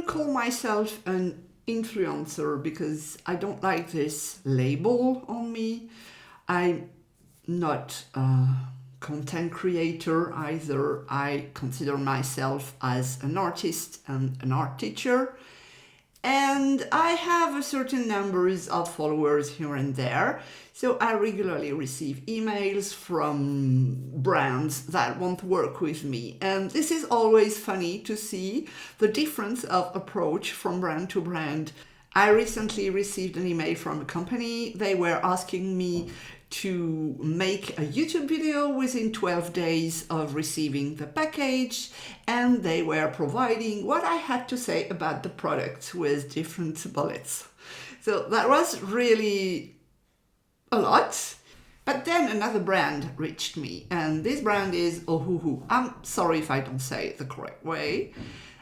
wouldn't call myself an influencer because I don't like this label on me. I'm not a content creator either. I consider myself as an artist and an art teacher. And I have a certain numbers of followers here and there. So I regularly receive emails from brands that want to work with me. And this is always funny to see the difference of approach from brand to brand. I recently received an email from a company. They were asking me to make a YouTube video within 12 days of receiving the package, and they were providing what I had to say about the product with different bullets. So that was really a lot. But then another brand reached me, and this brand is Ohuhu. I'm sorry if I don't say it the correct way.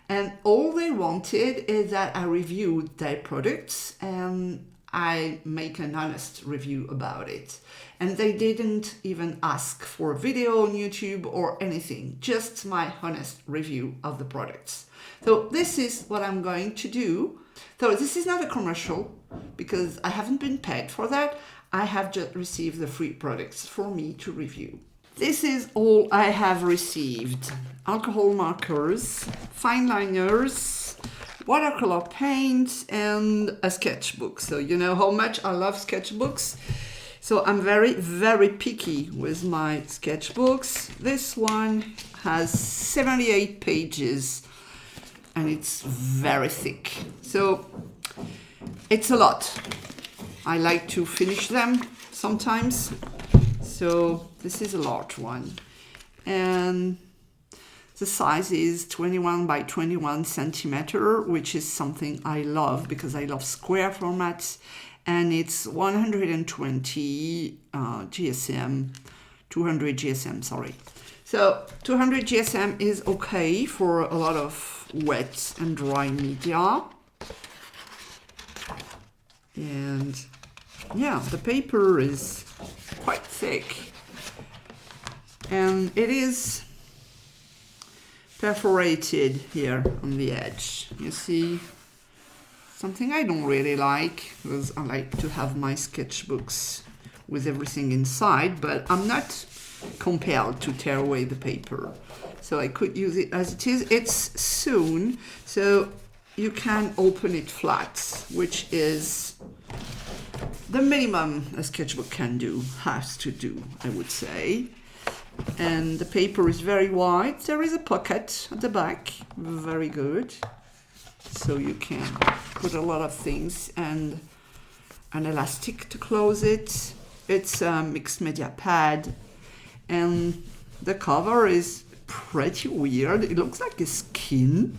And all they wanted is that I reviewed their products and I make an honest review about it. And they didn't even ask for a video on YouTube or anything, just my honest review of the products. So this is what I'm going to do. So this is not a commercial because I haven't been paid for that. I have just received the free products for me to review. This is all I have received. Alcohol markers, fine liners, watercolor paint, and a sketchbook. So you know how much I love sketchbooks. So I'm very, very picky with my sketchbooks. This one has 78 pages and it's very thick. So it's a lot. I like to finish them sometimes. So this is a large one. And the size is 21 by 21 centimeter, which is something I love because I love square formats. And it's 120 GSM, 200 GSM, sorry. So 200 GSM is okay for a lot of wet and dry media. And yeah, the paper is quite thick. And it is perforated here on the edge. You see? Something I don't really like, because I like to have my sketchbooks with everything inside, but I'm not compelled to tear away the paper. So I could use it as it is. It's sewn, so you can open it flat, which is the minimum a sketchbook can do, has to do, I would say. And the paper is very wide. There is a pocket at the back, very good. So you can put a lot of things and an elastic to close it. It's a mixed media pad and the cover is pretty weird. It looks like a skin,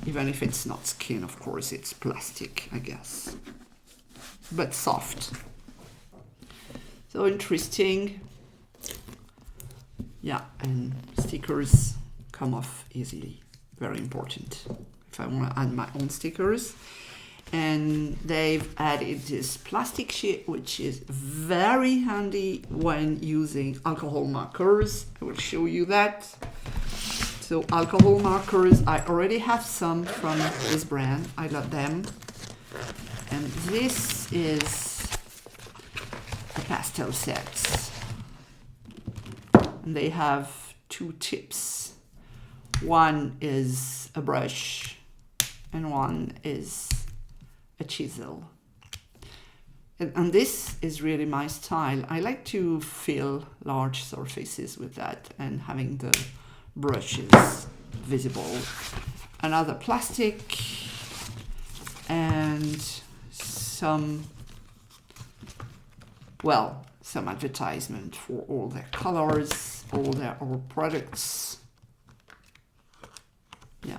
even if it's not skin, of course, it's plastic, I guess, but soft. So interesting. Yeah, and stickers come off easily, very important if I want to add my own stickers. And they've added this plastic sheet, which is very handy when using alcohol markers. I will show you that. So alcohol markers, I already have some from this brand. I love them. And this is a pastel set. And they have two tips. One is a brush and one is a chisel. And this is really my style. I like to fill large surfaces with that and having the brushes visible. Another plastic and some advertisement for all their colors, all their old products. Yeah.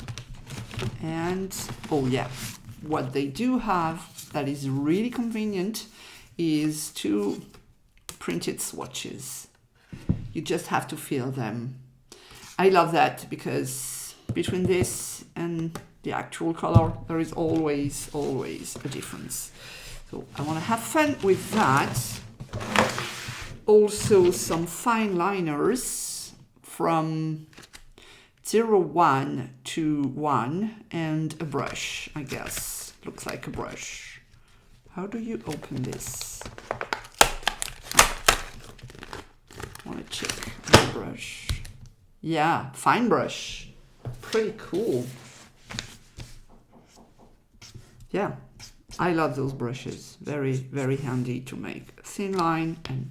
And oh yeah, what they do have that is really convenient is two printed swatches. You just have to fill them. I love that because between this and the actual color, there is always a difference. So I want to have fun with that. Also some fine liners from 0121 and a brush, I guess. Looks like a brush. How do you open this? I want to check the brush. Yeah, fine brush. Pretty cool. Yeah, I love those brushes. Very, very handy to make thin line and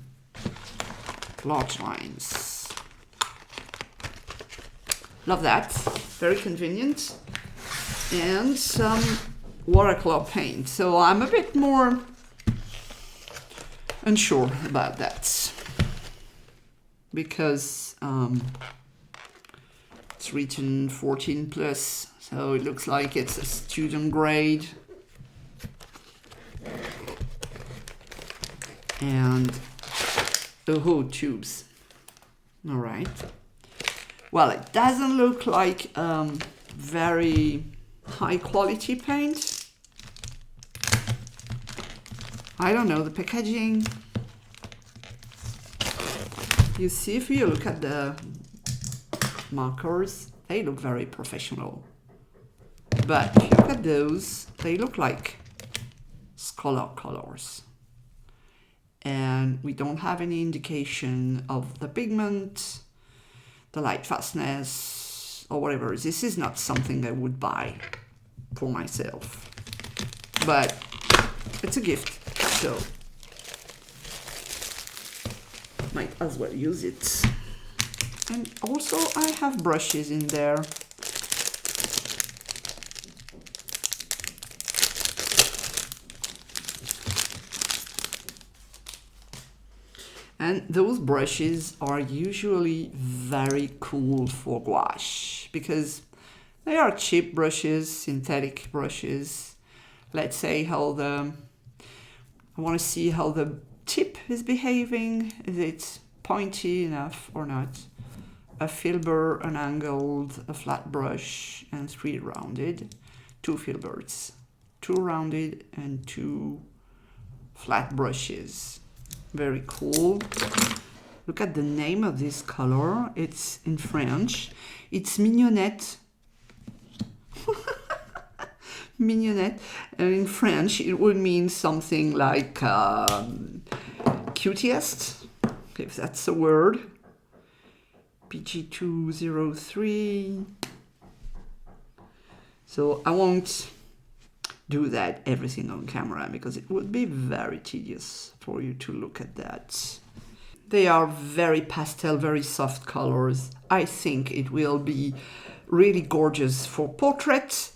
large lines. Love that. Very convenient. And some watercolor paint. So I'm a bit more unsure about that because it's written 14 plus, so it looks like it's a student grade. And Ohuhu tubes. All right. Well, it doesn't look like very high quality paint. I don't know, the packaging. You see, if you look at the markers, they look very professional. But if you look at those, they look like scholar colors. And we don't have any indication of the pigment, the light fastness, or whatever. This is not something I would buy for myself, but it's a gift, so might as well use it. And also I have brushes in there. And those brushes are usually very cool for gouache because they are cheap brushes, synthetic brushes. Let's say I want to see how the tip is behaving. Is it pointy enough or not? A filbert, an angled, a flat brush, and 3 rounded. 2 filberts, 2 rounded, and 2 flat brushes. Very cool. Look at the name of this color. It's in French. It's mignonette. Mignonette. And in French, it would mean something like cutest, if that's a word. PG203. So I won't do that everything on camera because it would be very tedious for you to look at that. They are very pastel, very soft colors. I think it will be really gorgeous for portraits.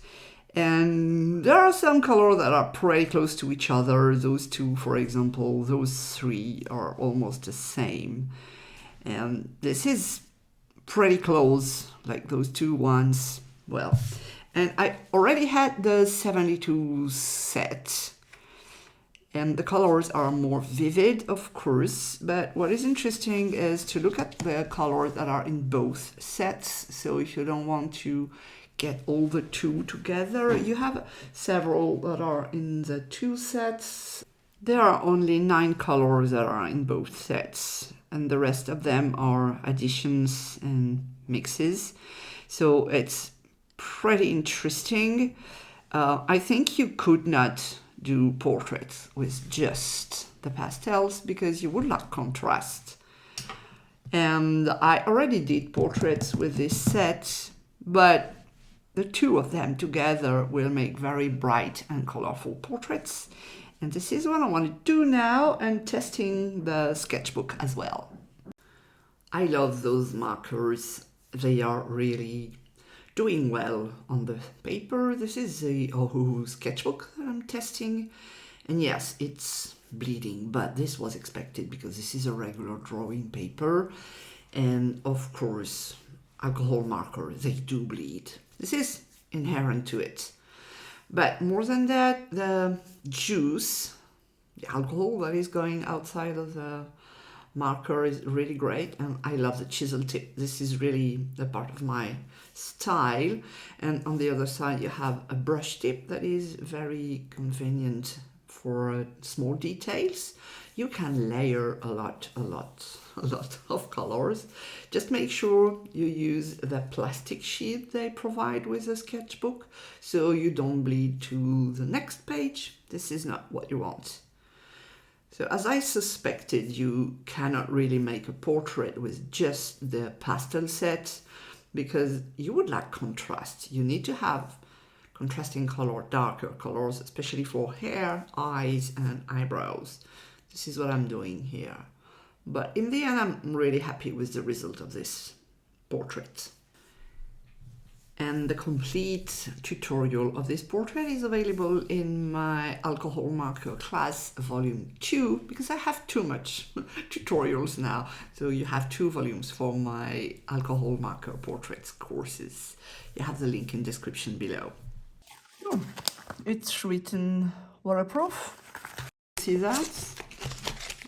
And there are some colors that are pretty close to each other. Those two, for example, those 3 are almost the same. And this is pretty close, like those 2 ones. Well, and I already had the 72 set. And the colors are more vivid, of course, but what is interesting is to look at the colors that are in both sets. So if you don't want to get all the 2 together, you have several that are in the 2 sets. There are only 9 colors that are in both sets, and the rest of them are additions and mixes. So it's pretty interesting. I think you could not do portraits with just the pastels because you would lack contrast. And I already did portraits with this set, but the 2 of them together will make very bright and colorful portraits. And this is what I want to do now, and testing the sketchbook as well. I love those markers. They are really doing well on the paper. This is the Ohuhu sketchbook that I'm testing. And yes, it's bleeding, but this was expected because this is a regular drawing paper. And of course, alcohol marker, they do bleed. This is inherent to it. But more than that, the juice, the alcohol that is going outside of the marker is really great. And I love the chisel tip. This is really the part of my style. And on the other side, you have a brush tip that is very convenient for small details. You can layer a lot of colors. Just make sure you use the plastic sheet they provide with the sketchbook so you don't bleed to the next page. This is not what you want. So as I suspected, you cannot really make a portrait with just the pastel set because you would like contrast. You need to have contrasting color, darker colors, especially for hair, eyes and eyebrows. This is what I'm doing here. But in the end, I'm really happy with the result of this portrait. And the complete tutorial of this portrait is available in my alcohol marker class volume 2, because I have too much tutorials now. So you have 2 volumes for my alcohol marker portraits courses. You have the link in description below. Oh, it's written waterproof. See that?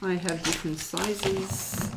I have different sizes.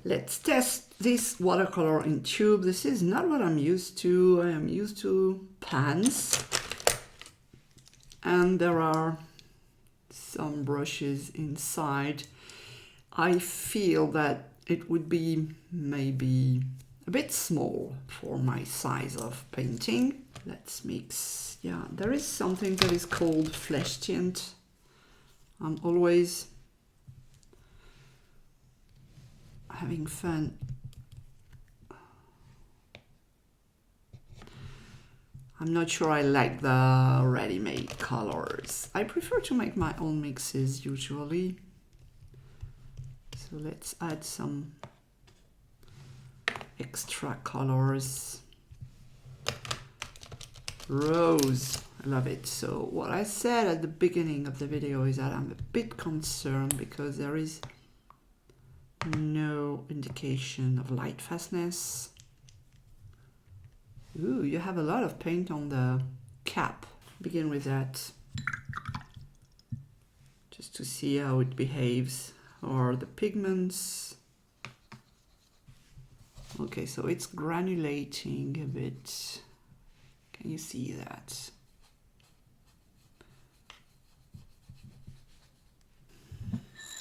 Let's test this watercolor in tube. This is not what I'm used to. I am used to pans. And there are some brushes inside. I feel that it would be maybe a bit small for my size of painting. Let's mix. Yeah, there is something that is called flesh tint. I'm always having fun. I'm not sure I like the ready-made colors. I prefer to make my own mixes usually. So let's add some extra colors. Rose, I love it. So what I said at the beginning of the video is that I'm a bit concerned because there is no indication of light fastness. Ooh, you have a lot of paint on the cap. Begin with that. Just to see how it behaves. Or the pigments. Okay, so it's granulating a bit. Can you see that?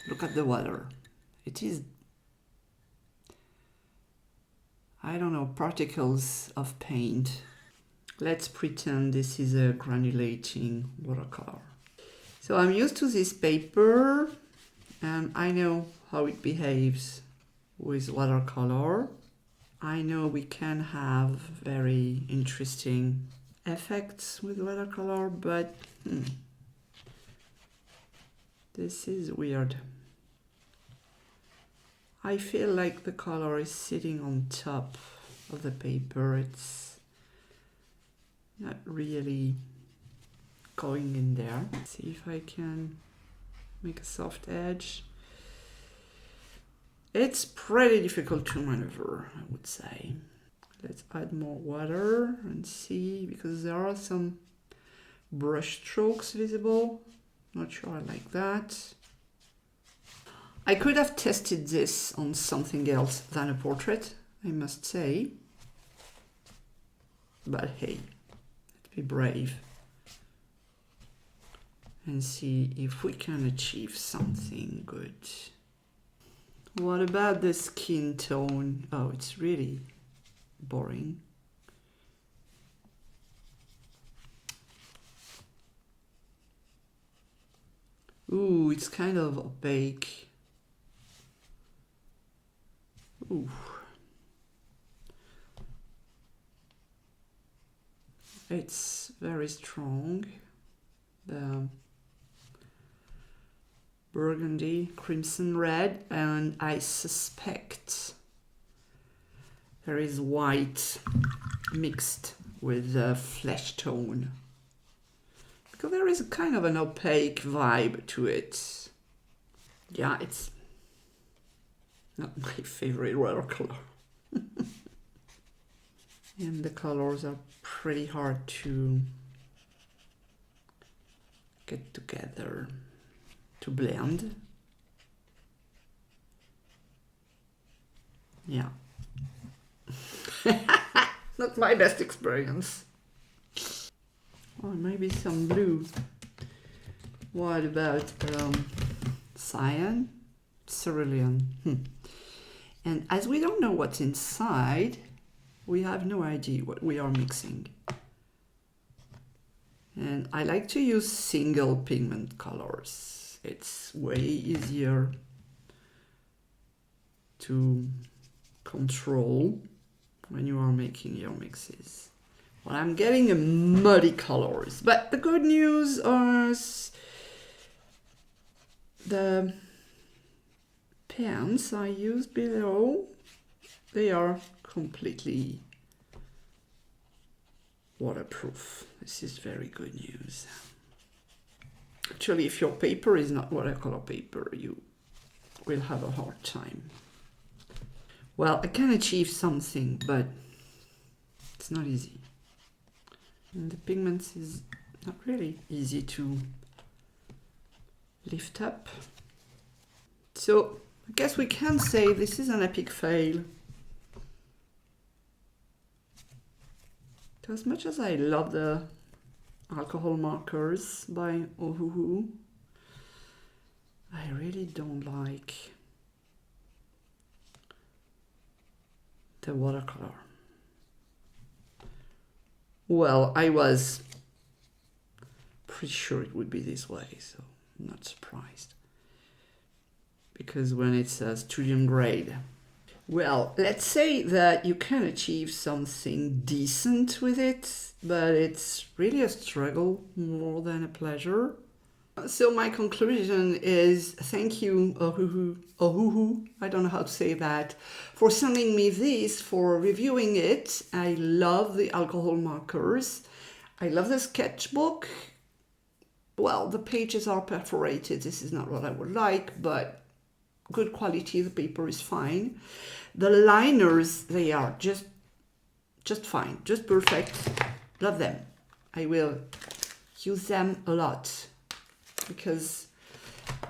Look at the water. It is, I don't know, particles of paint. Let's pretend this is a granulating watercolor. So I'm used to this paper and I know how it behaves with watercolor. I know we can have very interesting effects with watercolor, but this is weird. I feel like the color is sitting on top of the paper. It's not really going in there. Let's see if I can make a soft edge. It's pretty difficult to maneuver, I would say. Let's add more water and see, because there are some brush strokes visible. Not sure I like that. I could have tested this on something else than a portrait, I must say. But hey, let's be brave and see if we can achieve something good. What about the skin tone? Oh, it's really boring. Ooh, it's kind of opaque. Ooh. It's very strong. The burgundy, crimson red, and I suspect there is white mixed with a flesh tone. Because there is kind of an opaque vibe to it. Yeah, it's not my favorite watercolor. And the colors are pretty hard to get together, to blend. Yeah. Not my best experience. Oh, maybe some blue. What about cyan? Cerulean. And as we don't know what's inside, we have no idea what we are mixing. And I like to use single pigment colors. It's way easier to control when you are making your mixes. Well, I'm getting a muddy colors, but the good news is the pens I used below, they are completely waterproof. This is very good news. Actually, if your paper is not watercolor paper, you will have a hard time. Well, I can achieve something, but it's not easy. And the pigments is not really easy to lift up. So I guess we can say this is an epic fail. As much as I love the alcohol markers by Ohuhu, I really don't like the watercolor. Well, I was pretty sure it would be this way, so I'm not surprised. Because when it's a studium grade, well, let's say that you can achieve something decent with it, but it's really a struggle more than a pleasure. So my conclusion is thank you, Ohuhu, I don't know how to say that, for sending me this, for reviewing it. I love the alcohol markers. I love the sketchbook. Well, the pages are perforated. This is not what I would like, but good quality. The paper is fine. The liners, they are just fine, just perfect. Love them. I will use them a lot because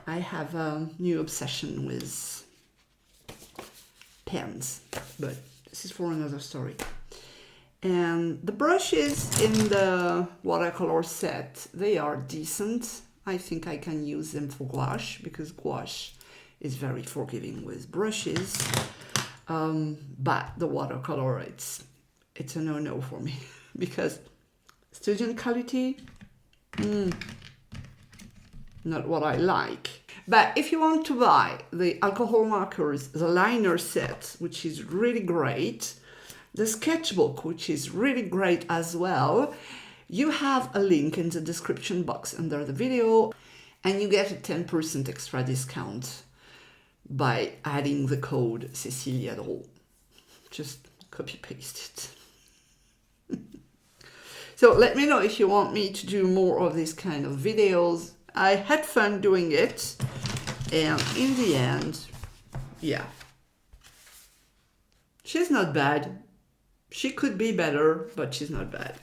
I have a new obsession with pens, but this is for another story. And the brushes in the watercolor set, they are decent. I think I can use them for gouache because gouache is very forgiving with brushes. But the watercolor, it's a no-no for me because student quality, not what I like. But if you want to buy the alcohol markers, the liner set, which is really great, the sketchbook, which is really great as well, you have a link in the description box under the video and you get a 10% extra discount by adding the code CÉCILE. Just copy paste it. So let me know if you want me to do more of these kind of videos. I had fun doing it, and in the end, yeah, she's not bad. She could be better, but she's not bad.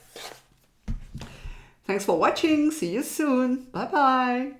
Thanks for watching. See you soon. Bye bye.